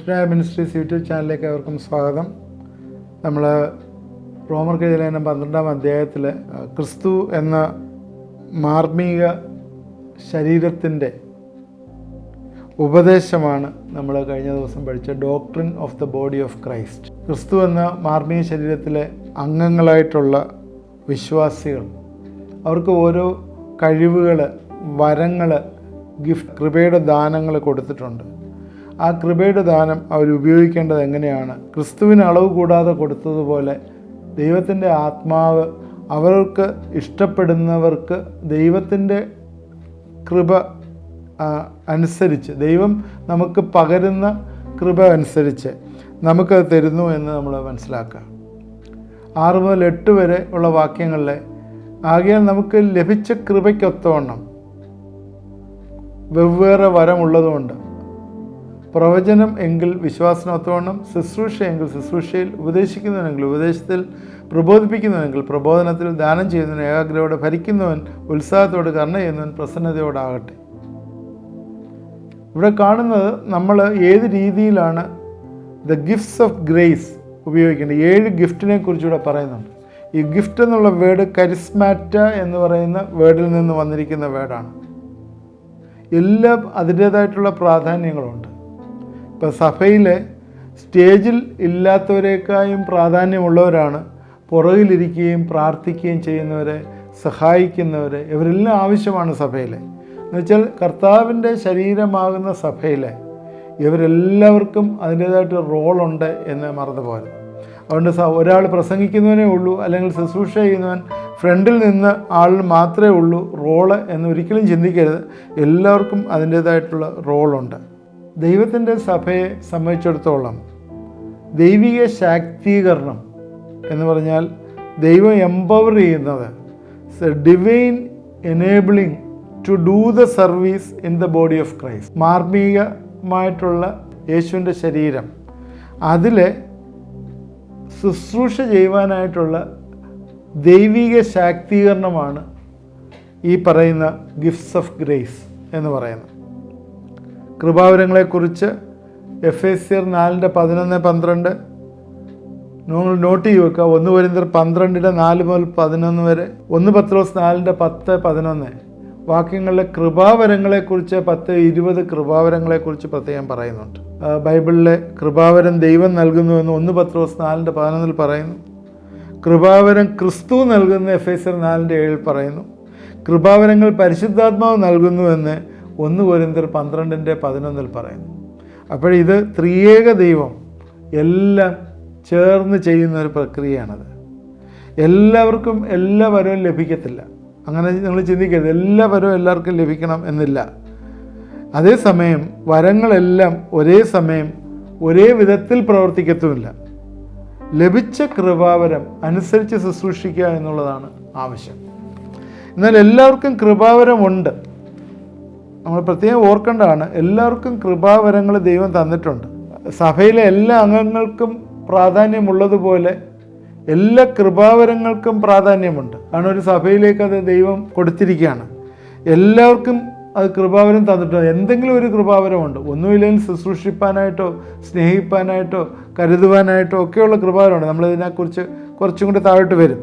നെറ്റനായ ministries YouTube ചാനലിലേക്ക് അവർക്കും സ്വാഗതം. നമ്മൾ റോമർക്ക് എഴുതിയ ലേഖനം 12-ാം അധ്യായത്തിൽ ക്രിസ്തു എന്ന മാർമിക ശരീരത്തിൻ്റെ ഉപദേശമാണ് നമ്മൾ കഴിഞ്ഞ ദിവസം പഠിച്ച doctrine of the body of Christ. ക്രിസ്തു എന്ന മാർമിക ശരീരത്തിലെ അംഗങ്ങളായിട്ടുള്ള വിശ്വാസികൾ, അവർക്ക് ഓരോ കഴിവുകൾ, വരങ്ങൾ, ഗിഫ്റ്റ്, കൃപയുടെ ദാനങ്ങൾ കൊടുത്തിട്ടുണ്ട്. ആ കൃപയുടെ ദാനം അവർ ഉപയോഗിക്കേണ്ടത് എങ്ങനെയാണ്? ക്രിസ്തുവിന് അളവ് കൂടാതെ കൊടുത്തതുപോലെ ദൈവത്തിൻ്റെ ആത്മാവ് അവർക്ക് ഇഷ്ടപ്പെടുന്നവർക്ക് ദൈവത്തിൻ്റെ കൃപ അനുസരിച്ച്, ദൈവം നമുക്ക് പകരുന്ന കൃപ അനുസരിച്ച് നമുക്കത് തരുന്നു എന്ന് നമ്മൾ മനസ്സിലാക്കുക. 6 മുതൽ 8 വരെ ഉള്ള വാക്യങ്ങളിലെ ആകയാൽ നമുക്ക് ലഭിച്ച കൃപയ്ക്കൊത്തവണ്ണം വെവ്വേറെ വരമുള്ളതുകൊണ്ട്, പ്രവചനം എങ്കിൽ വിശ്വാസത്തിനൊത്തവണ്ണം, ശുശ്രൂഷ എങ്കിൽ ശുശ്രൂഷയിൽ, ഉപദേശിക്കുന്നവനെങ്കിൽ ഉപദേശത്തിൽ, പ്രബോധിപ്പിക്കുന്നവനെങ്കിൽ പ്രബോധനത്തിൽ, ദാനം ചെയ്യുന്നവൻ ഏകാഗ്രതയോടെ, ഭരിക്കുന്നവൻ ഉത്സാഹത്തോട്, കരുണ ചെയ്യുന്നവൻ പ്രസന്നതയോടാകട്ടെ. ഇവിടെ കാണുന്നത് നമ്മൾ ഏത് രീതിയിലാണ് ദ ഗിഫ്റ്റ്സ് ഓഫ് ഗ്രേസ് ഉപയോഗിക്കേണ്ടത്. 7 ഗിഫ്റ്റിനെ കുറിച്ചുകൂടെ പറയുന്നുണ്ട്. ഈ ഗിഫ്റ്റ് എന്നുള്ള വേർഡ് കരിസ്മാറ്റ എന്ന് പറയുന്ന വേർഡിൽ നിന്ന് വന്നിരിക്കുന്ന വേർഡാണ്. എല്ലാം അതിൻ്റേതായിട്ടുള്ള പ്രാധാന്യങ്ങളുണ്ട്. ഇപ്പോൾ സഭയിലെ സ്റ്റേജിൽ ഇല്ലാത്തവരേക്കാളും പ്രാധാന്യമുള്ളവരാണ് പുറകിലിരിക്കുകയും പ്രാർത്ഥിക്കുകയും ചെയ്യുന്നവരെ, സഹായിക്കുന്നവരെ. ഇവരെല്ലാം ആവശ്യമാണ് സഭയിലെ. എന്നുവെച്ചാൽ കർത്താവിൻ്റെ ശരീരമാകുന്ന സഭയിലെ ഇവരെല്ലാവർക്കും അതിൻ്റേതായിട്ട് റോളുണ്ട് എന്ന് മറന്നു പോകരുത്. അതുകൊണ്ട് ഒരാൾ പ്രസംഗിക്കുന്നവനേ ഉള്ളൂ, അല്ലെങ്കിൽ ശുശ്രൂഷ ചെയ്യുന്നവൻ ഫ്രണ്ടിൽ നിന്ന് ആളിന് മാത്രമേ ഉള്ളൂ റോള് എന്ന് ഒരിക്കലും ചിന്തിക്കരുത്. എല്ലാവർക്കും അതിൻ്റേതായിട്ടുള്ള റോളുണ്ട്. ദൈവത്തിൻ്റെ സഭയെ സംബന്ധിച്ചിടത്തോളം ദൈവിക ശാക്തീകരണം എന്ന് പറഞ്ഞാൽ ദൈവം എംപവർ ചെയ്യുന്നത്, divine enabling to do the service in the body of Christ. മാർമികമായിട്ടുള്ള യേശുവിൻ്റെ ശരീരം, അതിലെ ശുശ്രൂഷ ചെയ്യുവാനായിട്ടുള്ള ദൈവിക ശാക്തീകരണമാണ് ഈ പറയുന്ന ഗിഫ്റ്റ്സ് ഓഫ് ഗ്രേസ് എന്ന് പറയുന്നത്. കൃപാവരങ്ങളെക്കുറിച്ച് എഫേസ്യർ 4:11-12 നിങ്ങൾ നോട്ട് ചെയ്ത് വെക്കുക. 1 കൊരിന്ത്യർ 12:4 മുതൽ 11 വരെ, 1 പത്രോസ് 4:10-11 വാക്യങ്ങളിലെ കൃപാവരങ്ങളെക്കുറിച്ച് 10-20 കൃപാവരങ്ങളെക്കുറിച്ച് പ്രത്യേകം പറയുന്നുണ്ട്. ബൈബിളിലെ കൃപാവരം ദൈവം നൽകുന്നുവെന്ന് 1 പത്രോസ് 4:11 പറയുന്നു. കൃപാവരം ക്രിസ്തു നൽകുന്ന എഫേസ്യർ 4:7 പറയുന്നു. കൃപാവരങ്ങൾ പരിശുദ്ധാത്മാവ് നൽകുന്നുവെന്ന് 1 കൊരിന്ത്യർ 12:11 പറയുന്നു. അപ്പോഴിത് ത്രിയേക ദൈവം എല്ലാം ചേർന്ന് ചെയ്യുന്ന ഒരു പ്രക്രിയയാണത്. എല്ലാവർക്കും എല്ലാ വരവും ലഭിക്കത്തില്ല. അങ്ങനെ നിങ്ങൾ ചിന്തിക്കരുത്, എല്ലാ വരവും എല്ലാവർക്കും ലഭിക്കണം എന്നില്ല. അതേസമയം വരങ്ങളെല്ലാം ഒരേ സമയം ഒരേ വിധത്തിൽ പ്രവർത്തിക്കത്തുമില്ല. ലഭിച്ച കൃപാവരം അനുസരിച്ച് ശുശ്രൂഷിക്കുക എന്നുള്ളതാണ് ആവശ്യം. എന്നാൽ എല്ലാവർക്കും കൃപാവരമുണ്ട്. നമ്മൾ പ്രത്യേകം ഓർക്കേണ്ടതാണ്, എല്ലാവർക്കും കൃപാവരങ്ങൾ ദൈവം തന്നിട്ടുണ്ട്. സഭയിലെ എല്ലാ അംഗങ്ങൾക്കും പ്രാധാന്യമുള്ളതുപോലെ എല്ലാ കൃപാവരങ്ങൾക്കും പ്രാധാന്യമുണ്ട്. കാരണം ഒരു സഭയിലേക്ക് അത് ദൈവം കൊടുത്തിരിക്കുകയാണ്. എല്ലാവർക്കും അത് കൃപാവരം തന്നിട്ടുണ്ട്. എന്തെങ്കിലും ഒരു കൃപാവരമുണ്ട്. ഒന്നുമില്ലെങ്കിൽ ശുശ്രൂഷിപ്പാനായിട്ടോ സ്നേഹിപ്പാനായിട്ടോ കരുതുവാനായിട്ടോ ഒക്കെയുള്ള കൃപാവരമുണ്ട്. നമ്മളിതിനെക്കുറിച്ച് കുറച്ചും കൂടി താഴോട്ട് വരും.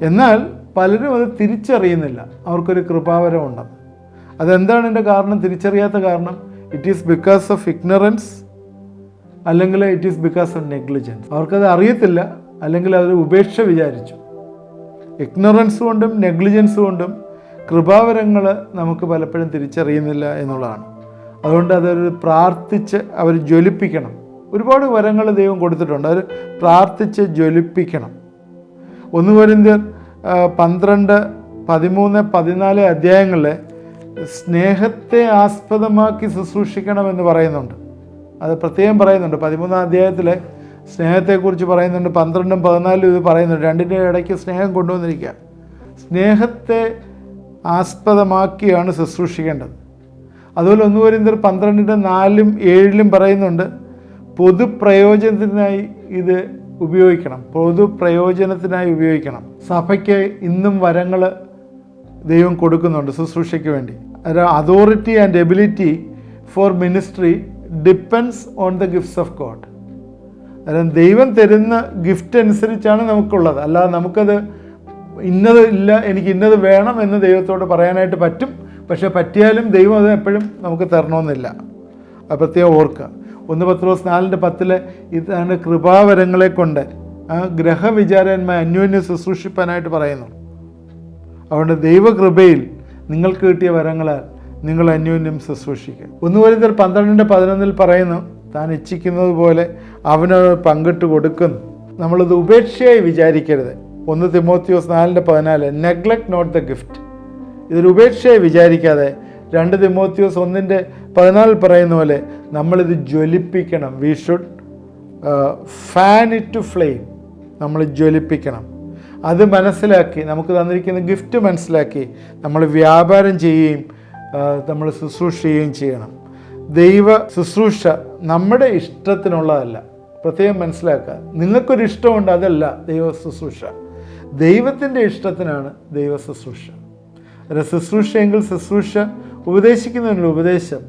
എന്നാൽ പലരും അത് തിരിച്ചറിയുന്നില്ല, അവർക്കൊരു കൃപാവരമുണ്ടെന്ന്. അതെന്താണ് എൻ്റെ കാരണം? തിരിച്ചറിയാത്ത കാരണം it is because of ignorance, അല്ലെങ്കിൽ it is because of negligence. അവർക്കത് അറിയത്തില്ല, അല്ലെങ്കിൽ അവർ ഉപേക്ഷ വിചാരിച്ചു. ഇഗ്നറൻസ് കൊണ്ടും നെഗ്ലിജൻസ് കൊണ്ടും കൃപാവരങ്ങൾ നമുക്ക് പലപ്പോഴും തിരിച്ചറിയുന്നില്ല എന്നുള്ളതാണ്. അതുകൊണ്ട് അതൊരു പ്രാർത്ഥിച്ച് അവർ ജ്വലിപ്പിക്കണം. ഒരുപാട് വരങ്ങൾ ദൈവം കൊടുത്തിട്ടുണ്ട്, അവർ പ്രാർത്ഥിച്ച് ജ്വലിപ്പിക്കണം. 1 കൊരിന്ത്യർ 12, 13, 14 അധ്യായങ്ങളിലെ സ്നേഹത്തെ ആസ്പദമാക്കി ശുശ്രൂഷിക്കണമെന്ന് പറയുന്നുണ്ട്. അത് പ്രത്യേകം പറയുന്നുണ്ട്. 13-ാം അധ്യായത്തിലെ സ്നേഹത്തെക്കുറിച്ച് പറയുന്നുണ്ട്. 12-ഉം 14-ഉം ഇത് പറയുന്നുണ്ട്. രണ്ടിൻ്റെ ഇടയ്ക്ക് സ്നേഹം കൊണ്ടുവന്നിരിക്കുക. സ്നേഹത്തെ ആസ്പദമാക്കിയാണ് ശുശ്രൂഷിക്കേണ്ടത്. അതുപോലെ 1 കൊരിന്ത്യർ 12:4-ഉം 7-ലും പറയുന്നുണ്ട്, പൊതുപ്രയോജനത്തിനായി ഇത് ഉപയോഗിക്കണം. പൊതുപ്രയോജനത്തിനായി ഉപയോഗിക്കണം. സഭയ്ക്ക് ഇന്നും വരങ്ങൾ ദൈവം കൊടുക്കുന്നുണ്ട് ശുശ്രൂഷയ്ക്ക് വേണ്ടി. Authority and ability four ministry depends on the gifts of God. അതായത് ദൈവം തരുന്ന ഗിഫ്റ്റ് അനുസരിച്ചാണ് നമുക്കുള്ളത്. അല്ലാതെ നമുക്കത് ഇന്നത് ഇല്ല, എനിക്ക് ഇന്നത് വേണം എന്ന് ദൈവത്തോട് പറയാനായിട്ട് പറ്റും. പക്ഷേ പറ്റിയാലും ദൈവം അത് എപ്പോഴും നമുക്ക് തരണമെന്നില്ല. അത് പ്രത്യേകം ഓർക്കുക. 1 പത്രോസ് 4:10 ഇതാണ് കൃപാവരങ്ങളെ കൊണ്ട് ഗ്രഹവിചാരന്മാർ അന്യോന്യം ശുശ്രൂഷിപ്പാനായിട്ട് പറയുന്നു. അതുകൊണ്ട് ദൈവകൃപയിൽ നിങ്ങൾക്ക് കിട്ടിയ വരങ്ങളാൽ നിങ്ങൾ അന്യോന്യം ശുശ്രൂഷിക്കുക. 1 കൊരിന്ത്യർ 12:11 പറയുന്നു, താൻ ഇച്ഛിക്കുന്നത് പോലെ അവനവന് പങ്കിട്ട് കൊടുക്കുന്നു. നമ്മളിത് ഉപേക്ഷയായി വിചാരിക്കരുത്. 1 തിമോത്തിയോസ് 4:14 നെഗ്ലക്ട് നോട്ട് ദ ഗിഫ്റ്റ്. ഇതൊരു ഉപേക്ഷയായി വിചാരിക്കാതെ 2 തിമോത്തിയോസ് 1:14 പറയുന്ന പോലെ നമ്മളിത് ജ്വലിപ്പിക്കണം. We should fan it to flame. നമ്മൾ ജ്വലിപ്പിക്കണം. അത് മനസ്സിലാക്കി, നമുക്ക് തന്നിരിക്കുന്ന ഗിഫ്റ്റ് മനസ്സിലാക്കി നമ്മൾ വ്യാപാരം ചെയ്യുകയും നമ്മൾ ശുശ്രൂഷ ചെയ്യുകയും ചെയ്യണം. ദൈവ ശുശ്രൂഷ നമ്മുടെ ഇഷ്ടത്തിനുള്ളതല്ല. പ്രത്യേകം മനസ്സിലാക്കുക. നിങ്ങൾക്കൊരു ഇഷ്ടമുണ്ട്, അതല്ല ദൈവ ശുശ്രൂഷ. ദൈവത്തിൻ്റെ ഇഷ്ടത്തിനാണ് ദൈവ ശുശ്രൂഷ. ശുശ്രൂഷയെങ്കിൽ ശുശ്രൂഷ, ഉപദേശിക്കുന്നതിനുള്ള ഉപദേശം,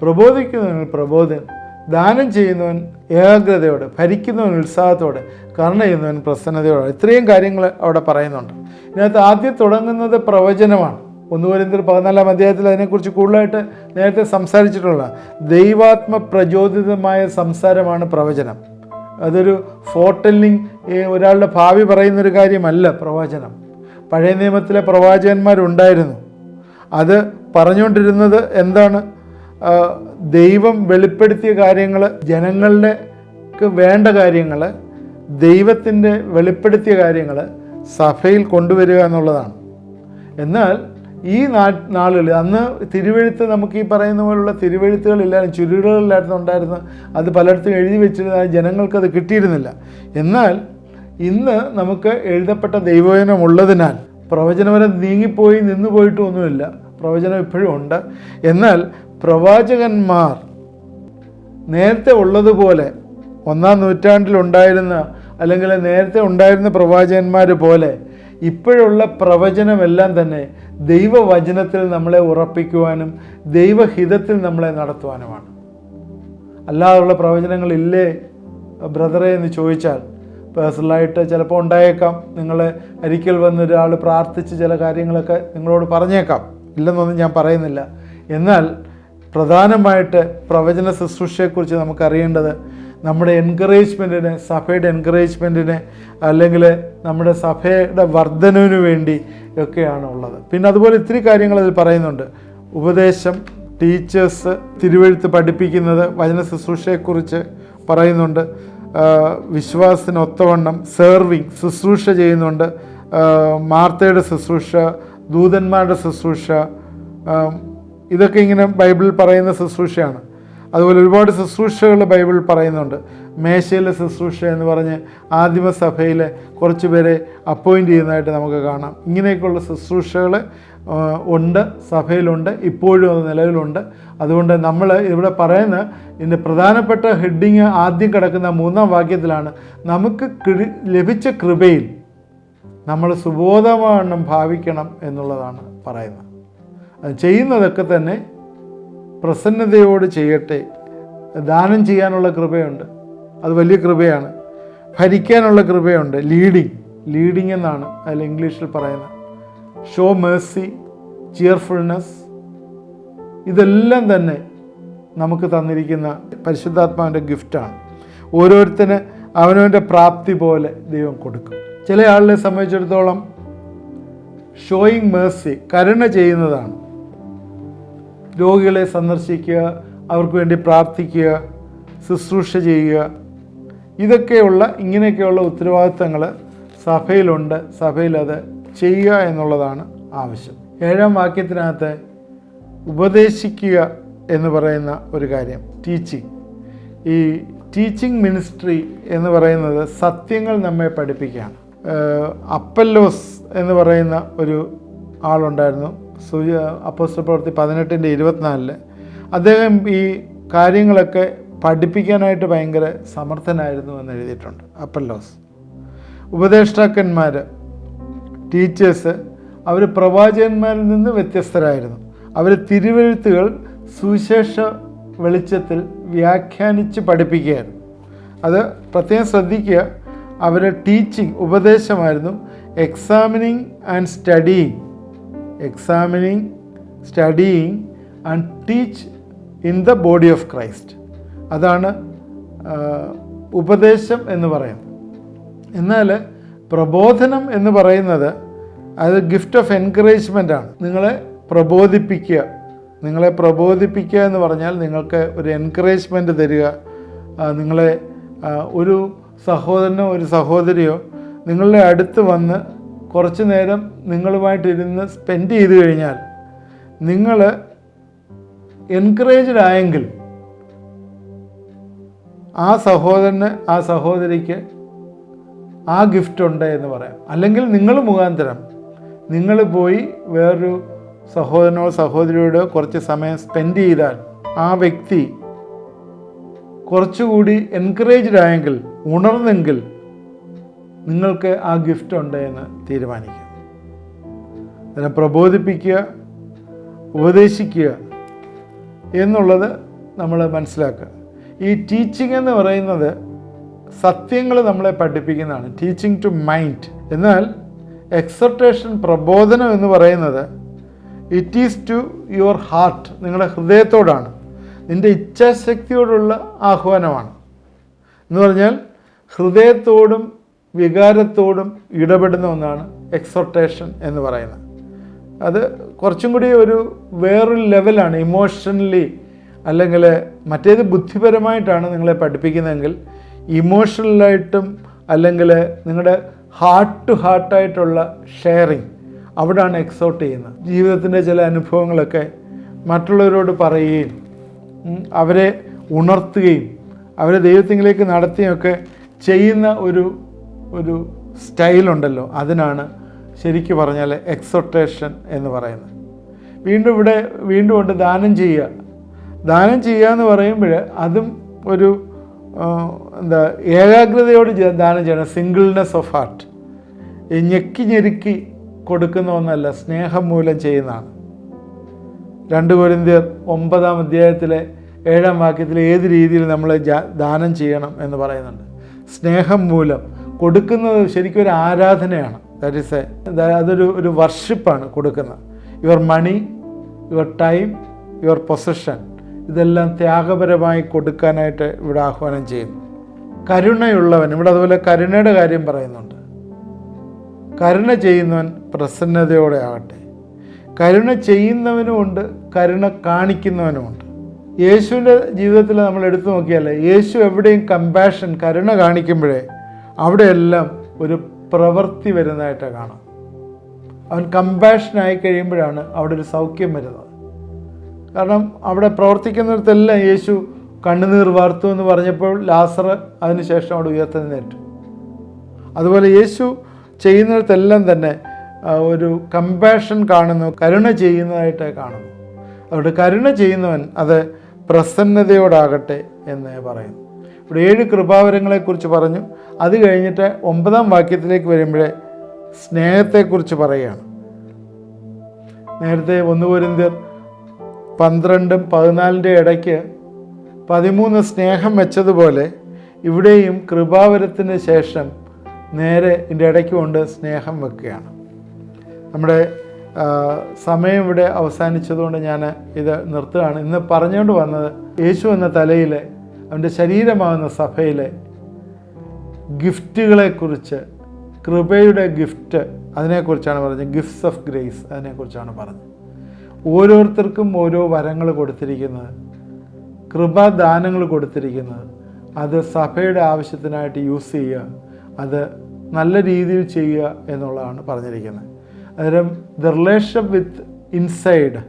പ്രബോധിക്കുന്നതിനുള്ള പ്രബോധനം, ദാനം ചെയ്യുന്നവൻ ഏകാഗ്രതയോടെ, ഭരിക്കുന്നവൻ ഉത്സാഹത്തോടെ, കരുണ ചെയ്യുന്നവൻ പ്രസന്നതയോടെ. ഇത്രയും കാര്യങ്ങൾ അവിടെ പറയുന്നുണ്ട്. ഇതിനകത്ത് ആദ്യം തുടങ്ങുന്നത് പ്രവചനമാണ്. 1 കൊരിന്ത്യർ 14 അധ്യായത്തിൽ അതിനെക്കുറിച്ച് കൂടുതലായിട്ട് നേരത്തെ സംസാരിച്ചിട്ടുള്ള ദൈവാത്മ പ്രചോദിതമായ സംസാരമാണ് പ്രവചനം. അതൊരു ഫോർടെല്ലിംഗ്, ഒരാളുടെ ഭാവി പറയുന്നൊരു കാര്യമല്ല പ്രവചനം. പഴയ നിയമത്തിലെ പ്രവാചകന്മാരുണ്ടായിരുന്നു. അത് പറഞ്ഞുകൊണ്ടിരുന്നത് എന്താണ്? ദൈവം വെളിപ്പെടുത്തിയ കാര്യങ്ങൾ, ജനങ്ങൾക്ക് വേണ്ട കാര്യങ്ങൾ, ദൈവത്തിൻ്റെ വെളിപ്പെടുത്തിയ കാര്യങ്ങൾ സഭയിൽ കൊണ്ടുവരിക എന്നുള്ളതാണ്. എന്നാൽ ഈ നാളുകളിൽ അന്ന് തിരുവെഴുത്ത്, നമുക്ക് ഈ പറയുന്ന പോലുള്ള തിരുവെഴുത്തുകളില്ലായിരുന്നു, ചുരുളുകളിലായിരുന്നു ഉണ്ടായിരുന്നു. അത് പലയിടത്തും എഴുതി വെച്ചിരുന്ന ജനങ്ങൾക്കത് കിട്ടിയിരുന്നില്ല. എന്നാൽ ഇന്ന് നമുക്ക് എഴുതപ്പെട്ട ദൈവവചനം ഉള്ളതിനാൽ പ്രവചനവരം നീങ്ങിപ്പോയി നിന്നു പോയിട്ടൊന്നുമില്ല. പ്രവചനം ഇപ്പോഴും ഉണ്ട്. എന്നാൽ പ്രവാചകന്മാർ നേരത്തെ ഉള്ളതുപോലെ 1-ാം നൂറ്റാണ്ടിലുണ്ടായിരുന്ന അല്ലെങ്കിൽ നേരത്തെ ഉണ്ടായിരുന്ന പ്രവാചകന്മാർ പോലെ ഇപ്പോഴുള്ള പ്രവചനമെല്ലാം തന്നെ ദൈവവചനത്തിൽ നമ്മളെ ഉറപ്പിക്കുവാനും ദൈവഹിതത്തിൽ നമ്മളെ നടത്തുവാനുമാണ്. അല്ലാതുള്ള പ്രവചനങ്ങളില്ലേ ബ്രദറെ എന്ന് ചോദിച്ചാൽ പേഴ്സണലായിട്ട് ചിലപ്പോൾ ഉണ്ടായേക്കാം. നിങ്ങളെ ഒരിക്കൽ വന്നൊരാൾ പ്രാർത്ഥിച്ച് ചില കാര്യങ്ങളൊക്കെ നിങ്ങളോട് പറഞ്ഞേക്കാം, ഇല്ലെന്നൊന്നും ഞാൻ പറയുന്നില്ല. എന്നാൽ പ്രധാനമായിട്ട് പ്രവചന ശുശ്രൂഷയെക്കുറിച്ച് നമുക്കറിയേണ്ടത് നമ്മുടെ എൻകറേജ്മെൻറ്റിന്, സഭയുടെ എൻകറേജ്മെൻറ്റിന്, അല്ലെങ്കിൽ നമ്മുടെ സഭയുടെ വർധനവിന് വേണ്ടി ഒക്കെയാണ് ഉള്ളത്. പിന്നെ അതുപോലെ ഇത്തിരി കാര്യങ്ങൾ അതിൽ പറയുന്നുണ്ട്. ഉപദേശം, ടീച്ചേഴ്സ്, തിരുവെഴുത്ത് പഠിപ്പിക്കുന്നത്, വചന ശുശ്രൂഷയെക്കുറിച്ച് പറയുന്നുണ്ട്. വിശ്വാസത്തിന് ഒത്തവണ്ണം സെർവിങ്, ശുശ്രൂഷ ചെയ്യുന്നുണ്ട്. മാർത്തയുടെ ശുശ്രൂഷ, ദൂതന്മാരുടെ ശുശ്രൂഷ, ഇതൊക്കെ ഇങ്ങനെ ബൈബിളിൽ പറയുന്ന ശുശ്രൂഷയാണ്. അതുപോലെ ഒരുപാട് ശുശ്രൂഷകൾ ബൈബിളിൽ പറയുന്നുണ്ട്. മേശയിലെ ശുശ്രൂഷ എന്ന് പറഞ്ഞ് ആദിമസഭയിലെ കുറച്ച് പേരെ അപ്പോയിൻ്റ് ചെയ്യുന്നതായിട്ട് നമുക്ക് കാണാം. ഇങ്ങനെയൊക്കെയുള്ള ശുശ്രൂഷകൾ ഉണ്ട്, സഭയിലുണ്ട്, ഇപ്പോഴും അത് നിലവിലുണ്ട്. അതുകൊണ്ട് നമ്മൾ ഇവിടെ പറയുന്ന ഇതിൻ്റെ പ്രധാനപ്പെട്ട ഹെഡിങ് ആദ്യം കിടക്കുന്ന 3-ാം വാക്യത്തിലാണ്. നമുക്ക് ലഭിച്ച കൃപയിൽ നമ്മൾ സുബോധവണ്ണം ഭാവിക്കണം എന്നുള്ളതാണ് പറയുന്നത്. അത് ചെയ്യുന്നതൊക്കെ തന്നെ പ്രസന്നതയോട് ചെയ്യട്ടെ. ദാനം ചെയ്യാനുള്ള കൃപയുണ്ട്, അത് വലിയ കൃപയാണ്. ഭരിക്കാനുള്ള കൃപയുണ്ട്, ലീഡിങ് എന്നാണ് അതിൽ ഇംഗ്ലീഷിൽ പറയുന്നത്. ഷോ മേഴ്സി, ചിയർഫുൾനെസ്, ഇതെല്ലാം തന്നെ നമുക്ക് തന്നിരിക്കുന്ന പരിശുദ്ധാത്മാവിൻ്റെ ഗിഫ്റ്റാണ്. ഓരോരുത്തന് അവനവൻ്റെ പ്രാപ്തി പോലെ ദൈവം കൊടുക്കും. ചില ആളുകളെ സംബന്ധിച്ചിടത്തോളം ഷോയിങ് മേഴ്സി, കരുണ ചെയ്യുന്നതാണ്. രോഗികളെ സന്ദർശിക്കുക, അവർക്ക് വേണ്ടി പ്രാർത്ഥിക്കുക, ശുശ്രൂഷ ചെയ്യുക, ഇങ്ങനെയൊക്കെയുള്ള ഉത്തരവാദിത്തങ്ങൾ സഭയിലുണ്ട്. സഭയിലത് ചെയ്യുക എന്നുള്ളതാണ് ആവശ്യം. 7-ാം വാക്യത്തിനകത്ത് ഉപദേശിക്കുക എന്ന് പറയുന്ന ഒരു കാര്യം, ടീച്ചിങ്. ഈ ടീച്ചിങ് മിനിസ്ട്രി എന്ന് പറയുന്നത് സത്യങ്ങൾ നമ്മെ പഠിപ്പിക്കുകയാണ്. അപ്പല്ലോസ് എന്ന് പറയുന്ന ഒരു ആളുണ്ടായിരുന്നു, അപ്പോസ്തല പ്രവൃത്തി 18:24. അദ്ദേഹം ഈ കാര്യങ്ങളൊക്കെ പഠിപ്പിക്കാനായിട്ട് ഭയങ്കര സമർത്ഥനായിരുന്നു എന്ന് എഴുതിയിട്ടുണ്ട്. അപ്പല്ലോസ്. ഉപദേഷ്ടാക്കന്മാർ, ടീച്ചേഴ്സ്, അവർ പ്രവാചകന്മാരിൽ നിന്ന് വ്യത്യസ്തരായിരുന്നു. അവർ തിരുവെഴുത്തുകൾ സുവിശേഷ വെളിച്ചത്തിൽ വ്യാഖ്യാനിച്ച് പഠിപ്പിക്കുകയായിരുന്നു. അത് പ്രത്യേകം ശ്രദ്ധിക്കുക. അവരുടെ ടീച്ചിങ്, ഉപദേശമായിരുന്നു examining and studying and teach in the body of Christ. അതാണ് ഉപദേശം എന്ന് പറയുന്നത്. എന്നാൽ പ്രബോധനം എന്ന് പറയുന്നത് അത് ഗിഫ്റ്റ് ഓഫ് എൻകറേജ്മെൻ്റ് ആണ്. നിങ്ങളെ പ്രബോധിപ്പിക്കുക എന്ന് പറഞ്ഞാൽ നിങ്ങൾക്ക് ഒരു എൻകറേജ്മെൻറ്റ് തരിക. നിങ്ങളെ ഒരു സഹോദരനോ ഒരു സഹോദരിയോ നിങ്ങളുടെ അടുത്ത് വന്ന് കുറച്ച് നേരം നിങ്ങളുമായിട്ടിരുന്ന് സ്പെൻഡ് ചെയ്ത് കഴിഞ്ഞാൽ നിങ്ങൾ എൻകറേജ്ഡ് ആയെങ്കിൽ ആ സഹോദരന് ആ സഹോദരിക്ക് ആ ഗിഫ്റ്റ് ഉണ്ട് എന്ന് പറയാം. അല്ലെങ്കിൽ നിങ്ങൾ മുഖാന്തരം നിങ്ങൾ പോയി വേറൊരു സഹോദരനോ സഹോദരിയോടോ കുറച്ച് സമയം സ്പെൻഡ് ചെയ്താൽ ആ വ്യക്തി കുറച്ചുകൂടി എൻകറേജ്ഡ് ആയെങ്കിൽ, ഉണർന്നെങ്കിൽ നിങ്ങൾക്ക് ആ ഗിഫ്റ്റ് ഉണ്ട് എന്ന് തീരുമാനിക്കുക. അതിനെ പ്രബോധിപ്പിക്കുക, ഉപദേശിക്കുക എന്നുള്ളത് നമ്മൾ മനസ്സിലാക്കുക. ഈ ടീച്ചിങ് എന്ന് പറയുന്നത് സത്യങ്ങൾ നമ്മളെ പഠിപ്പിക്കുന്നതാണ്, ടീച്ചിങ് ടു മൈൻഡ്. എന്നാൽ എക്സോർട്ടേഷൻ, പ്രബോധനം എന്ന് പറയുന്നത് it is to your heart, നിങ്ങളുടെ ഹൃദയത്തോടാണ്, നിൻ്റെ ഇച്ഛാശക്തിയോടുള്ള ആഹ്വാനമാണ്. എന്ന് പറഞ്ഞാൽ ഹൃദയത്തോടും വികാരത്തോടും ഇടപെടുന്ന ഒന്നാണ് എക്സോർട്ടേഷൻ എന്ന് പറയുന്നത്. അത് കുറച്ചും കൂടി ഒരു വേറൊരു ലെവലാണ്. ഇമോഷണലി അല്ലെങ്കിൽ മറ്റേത് ബുദ്ധിപരമായിട്ടാണ് നിങ്ങളെ പഠിപ്പിക്കുന്നതെങ്കിൽ ഇമോഷണലായിട്ടും അല്ലെങ്കിൽ നിങ്ങളുടെ ഹാർട്ട് ടു ഹാർട്ടായിട്ടുള്ള ഷെയറിങ്, അവിടെയാണ് എക്സോർട്ട് ചെയ്യുന്നത്. ജീവിതത്തിൻ്റെ ചില അനുഭവങ്ങളൊക്കെ മറ്റുള്ളവരോട് പറയുകയും അവരെ ഉണർത്തുകയും അവരെ ദൈവത്തിലേക്ക് നടത്തുകയൊക്കെ ചെയ്യുന്ന ഒരു സ്റ്റൈലുണ്ടല്ലോ, അതിനാണ് ശരിക്കും പറഞ്ഞാൽ എക്സോർട്ടേഷൻ എന്ന് പറയുന്നത്. വീണ്ടും കൊണ്ട് ദാനം ചെയ്യുക എന്ന് പറയുമ്പോൾ അതും ഒരു ഏകാഗ്രതയോട് ദാനം ചെയ്യണം. സിംഗിൾനെസ് ഓഫ് ഹാർട്ട്, ഞെരുക്കി കൊടുക്കുന്ന ഒന്നല്ല, സ്നേഹം മൂലം ചെയ്യുന്നതാണ്. 2 കൊരിന്ത്യർ 9-ാം അധ്യായത്തിലെ 7-ാം വാക്യത്തിൽ ഏത് രീതിയിൽ നമ്മൾ ദാനം ചെയ്യണം എന്ന് പറയുന്നുണ്ട്. സ്നേഹം മൂലം കൊടുക്കുന്നത് ശരിക്കും ഒരു ആരാധനയാണ്. അതൊരു വർഷിപ്പാണ് കൊടുക്കുന്നത്. Your money, your time, your possession, ഇതെല്ലാം ത്യാഗപരമായി കൊടുക്കാനായിട്ട് ഇവിടെ ആഹ്വാനം ചെയ്യുന്നു. കരുണയുള്ളവൻ, ഇവിടെ അതുപോലെ കരുണയുടെ കാര്യം പറയുന്നുണ്ട്. കരുണ ചെയ്യുന്നവൻ പ്രസന്നതയോടെ ആകട്ടെ. കരുണ ചെയ്യുന്നവനുമുണ്ട്, കരുണ കാണിക്കുന്നവനുമുണ്ട്. യേശുവിൻ്റെ ജീവിതത്തിൽ നമ്മൾ എടുത്തു നോക്കിയാൽ യേശു എവിടെയും കമ്പാഷൻ, കരുണ കാണിക്കുമ്പോഴേ അവിടെയെല്ലാം ഒരു പ്രവൃത്തി വരുന്നതായിട്ട് കാണാം. അവൻ കമ്പാഷനായി കഴിയുമ്പോഴാണ് അവിടെ ഒരു സൗഖ്യം വരുന്നത്. കാരണം അവിടെ പ്രവർത്തിക്കുന്നിടത്തെല്ലാം യേശു കണ്ണുനീർ വാർത്തു എന്ന് പറഞ്ഞപ്പോൾ ലാസർ അതിനുശേഷം അവിടെ ഉയർത്തെഴുന്നേറ്റു. അതുപോലെ യേശു ചെയ്യുന്നിടത്തെല്ലാം തന്നെ ഒരു കമ്പാഷൻ കാണുന്നു, കരുണ ചെയ്യുന്നതായിട്ട് കാണുന്നു. അതുകൊണ്ട് കരുണ ചെയ്യുന്നവൻ അത് പ്രസന്നതയോടാകട്ടെ എന്ന് പറയുന്നു. ഇവിടെ 7 കൃപാവരങ്ങളെക്കുറിച്ച് പറഞ്ഞു. അത് കഴിഞ്ഞിട്ട് 9-ാം വാക്യത്തിലേക്ക് വരുമ്പോഴേ സ്നേഹത്തെക്കുറിച്ച് പറയുകയാണ്. നേരത്തെ 1 കൊരിന്ത്യർ 12-14 ഇടയ്ക്ക് 13 സ്നേഹം വെച്ചതുപോലെ ഇവിടെയും കൃപാവരത്തിന് ശേഷം നേരെ ഇതിൻ്റെ ഇടയ്ക്ക് കൊണ്ട് സ്നേഹം വെക്കുകയാണ്. നമ്മുടെ സമയം ഇവിടെ അവസാനിച്ചതുകൊണ്ട് ഞാൻ ഇത് നിർത്തുകയാണ്. ഇന്ന് പറഞ്ഞുകൊണ്ട് വന്നത് യേശു എന്ന തലയിലെ അവൻ്റെ ശരീരമാകുന്ന സഭയിലെ ഗിഫ്റ്റുകളെക്കുറിച്ച്, കൃപയുടെ ഗിഫ്റ്റ്, അതിനെക്കുറിച്ചാണ് പറഞ്ഞത്. ഗിഫ്റ്റ്സ് ഓഫ് ഗ്രേസ്, അതിനെക്കുറിച്ചാണ് പറഞ്ഞത്. ഓരോരുത്തർക്കും ഓരോ വരങ്ങൾ കൊടുത്തിരിക്കുന്നത്, കൃപാദാനങ്ങൾ കൊടുത്തിരിക്കുന്നത്, അത് സഭയുടെ ആവശ്യത്തിനായിട്ട് യൂസ് ചെയ്യുക, അത് നല്ല രീതിയിൽ ചെയ്യുക എന്നുള്ളതാണ് പറഞ്ഞിരിക്കുന്നത്. അന്നേരം ദ റിലേഷൻഷിപ്പ് വിത്ത് ഇൻസൈഡ്,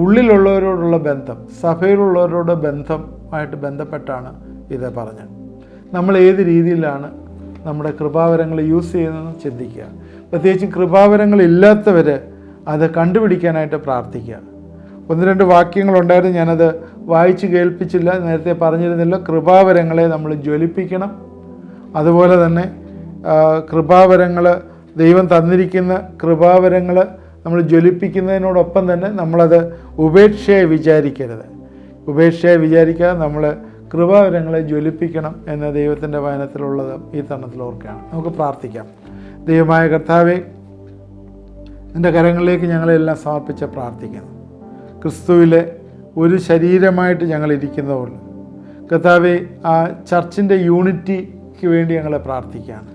ഉള്ളിലുള്ളവരോടുള്ള ബന്ധം, സഭയിലുള്ളവരോട് ബന്ധമായിട്ട് ബന്ധപ്പെട്ടാണ് ഇത് പറഞ്ഞത്. നമ്മൾ ഏത് രീതിയിലാണ് നമ്മുടെ കൃപാവരങ്ങൾ യൂസ് ചെയ്യുന്നതെന്ന് ചിന്തിക്കുക. പ്രത്യേകിച്ചും കൃപാവരങ്ങളില്ലാത്തവർ അത് കണ്ടുപിടിക്കാനായിട്ട് പ്രാർത്ഥിക്കുക. 1-2 വാക്യങ്ങളുണ്ടായിരുന്നു, ഞാനത് വായിച്ച് കേൾപ്പിച്ചില്ല, നേരത്തെ പറഞ്ഞിരുന്നില്ല. കൃപാവരങ്ങളെ നമ്മൾ ജ്വലിപ്പിക്കണം. അതുപോലെ തന്നെ കൃപാവരങ്ങൾ, ദൈവം തന്നിരിക്കുന്ന കൃപാവരങ്ങൾ നമ്മൾ ജ്വലിപ്പിക്കുന്നതിനോടൊപ്പം തന്നെ നമ്മളത് ഉപേക്ഷയായി വിചാരിക്കരുത്. ഉപേക്ഷയായി വിചാരിക്കാതെ നമ്മൾ കൃപാവരങ്ങളെ ജ്വലിപ്പിക്കണം എന്ന ദൈവത്തിൻ്റെ വചനത്തിലുള്ളത് ഈ തരണത്തിൽ ഓർക്കുകയാണ്. നമുക്ക് പ്രാർത്ഥിക്കാം. ദൈവമായ കർത്താവേ, നിൻ്റെ കരങ്ങളിലേക്ക് ഞങ്ങളെല്ലാം സമർപ്പിച്ച് പ്രാർത്ഥിക്കുന്നു. ക്രിസ്തുവിലെ ഒരു ശരീരമായിട്ട് ഞങ്ങൾ ഇരിക്കുന്നതുകൊണ്ട് കർത്താവേ, ആ ചർച്ചിൻ്റെ യൂണിറ്റിക്ക് വേണ്ടി ഞങ്ങളെ പ്രാർത്ഥിക്കുകയാണ്.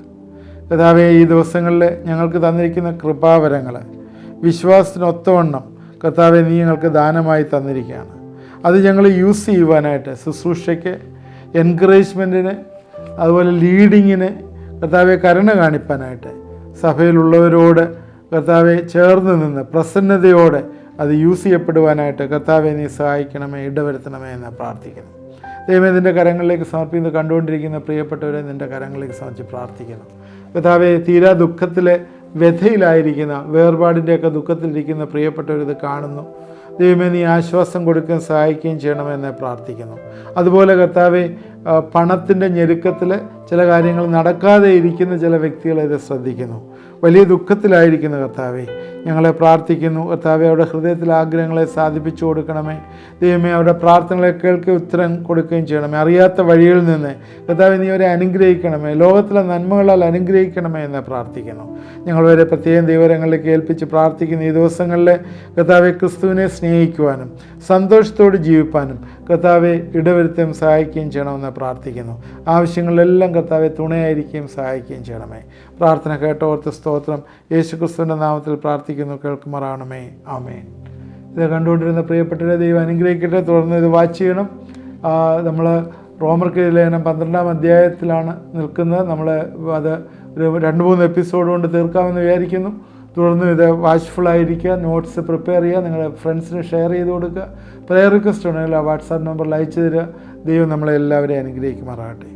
കർത്താവേ, ഈ ദിവസങ്ങളിൽ ഞങ്ങൾക്ക് തന്നിരിക്കുന്ന കൃപാവരങ്ങൾ വിശ്വാസത്തിനൊത്തവണ്ണം കർത്താവെ നീ ഞങ്ങൾക്ക് ദാനമായി തന്നിരിക്കുകയാണ്. അത് ഞങ്ങൾ യൂസ് ചെയ്യുവാനായിട്ട്, ശുശ്രൂഷയ്ക്ക്, എൻകറേജ്മെൻറ്റിന്, അതുപോലെ ലീഡിങ്ങിന് കർത്താവെ കരുണ കാണിപ്പാനായിട്ട് സഭയിലുള്ളവരോട് കർത്താവെ ചേർന്ന് നിന്ന് പ്രസന്നതയോടെ അത് യൂസ് ചെയ്യപ്പെടുവാനായിട്ട് കർത്താവെ നീ സഹായിക്കണമേ, ഇടവരുത്തണമേ എന്ന് പ്രാർത്ഥിക്കുന്നു. ദൈവമേ, നിൻ്റെ കരങ്ങളിലേക്ക് സമർപ്പിക്കുന്നത് കണ്ടുകൊണ്ടിരിക്കുന്ന പ്രിയപ്പെട്ടവരെ നിൻ്റെ കരങ്ങളിലേക്ക് സമർപ്പിച്ച് പ്രാർത്ഥിക്കുന്നു. കർത്താവെ, തീരാ ദുഃഖത്തിലെ വ്യഥയിലായിരിക്കുന്ന, വേർപാടിൻ്റെയൊക്കെ ദുഃഖത്തിലിരിക്കുന്ന പ്രിയപ്പെട്ടവരിത് കാണുന്നു. ദൈവമേ, നീ ആശ്വാസം കൊടുക്കുകയും സഹായിക്കുകയും ചെയ്യണമെന്ന് പ്രാർത്ഥിക്കുന്നു. അതുപോലെ കർത്താവെ, പണത്തിൻ്റെ ഞെരുക്കത്തിൽ ചില കാര്യങ്ങൾ നടക്കാതെ ഇരിക്കുന്ന ചില വ്യക്തികളെ ഇത് ശ്രദ്ധിക്കുന്നു. വലിയ ദുഃഖത്തിലായിരിക്കുന്ന കർത്താവെ, ഞങ്ങളെ പ്രാർത്ഥിക്കുന്നു. കർത്താവെ, അവരുടെ ഹൃദയത്തിലെ ആഗ്രഹങ്ങളെ സാധിപ്പിച്ചു കൊടുക്കണമേ. ദൈവമേ, അവരുടെ പ്രാർത്ഥനകളെ കേൾക്കി ഉത്തരം കൊടുക്കുകയും ചെയ്യണമേ. അറിയാത്ത വഴികളിൽ നിന്ന് കർത്താവെ നീ അവരെ അനുഗ്രഹിക്കണമേ, ലോകത്തിലെ നന്മകളാൽ അനുഗ്രഹിക്കണമേ എന്ന് പ്രാർത്ഥിക്കുന്നു. ഞങ്ങൾ വരെ പ്രത്യേകം ദൈവരങ്ങളിലേക്ക് ഏൽപ്പിച്ച് പ്രാർത്ഥിക്കുന്നു. ഈ ദിവസങ്ങളിൽ കർത്താവെ ക്രിസ്തുവിനെ സ്നേഹിക്കുവാനും സന്തോഷത്തോട് ജീവിപ്പാനും കർത്താവെ ഇടവരുത്തുകയും സഹായിക്കുകയും ചെയ്യണമെന്ന് പ്രാർത്ഥിക്കുന്നു. ആവശ്യങ്ങളിലെല്ലാം കർത്താവെ തുണയായിരിക്കുകയും സഹായിക്കുകയും ചെയ്യണമേ. പ്രാർത്ഥന കേട്ടോർത്ത് സ്തോത്രം. യേശുക്രിസ്തുവിൻ്റെ നാമത്തിൽ പ്രാർത്ഥിക്കുന്നു, കേൾക്കുമാറാണമേ. ആമേൻ. ഇത് കണ്ടുകൊണ്ടിരുന്ന പ്രിയപ്പെട്ടവരെ ദൈവം അനുഗ്രഹിക്കട്ടെ. തുടർന്ന് ഇത് വാച്ച് ചെയ്യണം. നമ്മൾ റോമർക്ക് ലേഖനം 12-ാം അധ്യായത്തിലാണ് നിൽക്കുന്നത്. നമ്മൾ അത് ഒരു 2-3 എപ്പിസോഡ് കൊണ്ട് തീർക്കാമെന്ന് വിചാരിക്കുന്നു. തുടർന്ന് ഇത് വാച്ച്ഫുള്ളായിരിക്കുക, നോട്ട്സ് പ്രിപ്പയർ ചെയ്യുക, നിങ്ങളുടെ ഫ്രണ്ട്സിന് ഷെയർ ചെയ്ത് കൊടുക്കുക. പ്രയർ റിക്വസ്റ്റ് ഉണ്ടെങ്കിൽ ആ വാട്സാപ്പ് നമ്പറിൽ അയച്ചു തരിക. ദൈവം നമ്മളെ എല്ലാവരെയും അനുഗ്രഹിക്കുമാറാകട്ടെ.